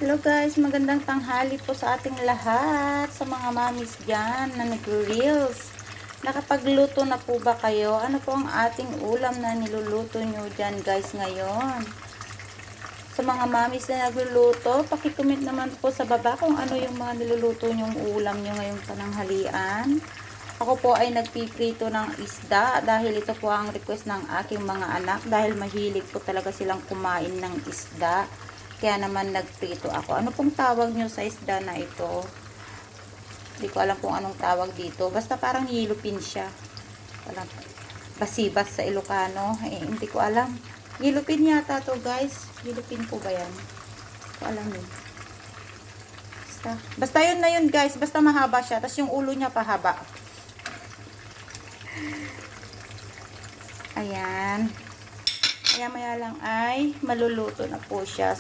Hello guys, magandang tanghali po sa ating lahat, sa mga mamis dyan na nag-reels. Nakapagluto na po ba kayo? Ano po ang ating ulam na niluluto nyo dyan guys ngayon? Sa mga mamis na nagluluto, pakicomment naman po sa baba kung ano yung mga niluluto nyong ulam nyo ngayong pananghalian. Ako po ay nagpiprito ng isda dahil ito po ang request ng aking mga anak dahil mahilig po talaga silang kumain ng isda. Kaya naman nagprito ako. Ano pong tawag nyo sa isda na ito? Hindi ko alam kung anong tawag dito. Basta parang yellowfin siya. Parang basibas sa Ilocano. Hindi ko alam. Yellowfin yata to guys. Yellowfin po ba yan? Hindi ko alam yun. Basta yun na yun guys. Basta mahaba siya. Tapos yung ulo niya pahaba. Ayan. Maya-maya lang ay maluluto na po siya.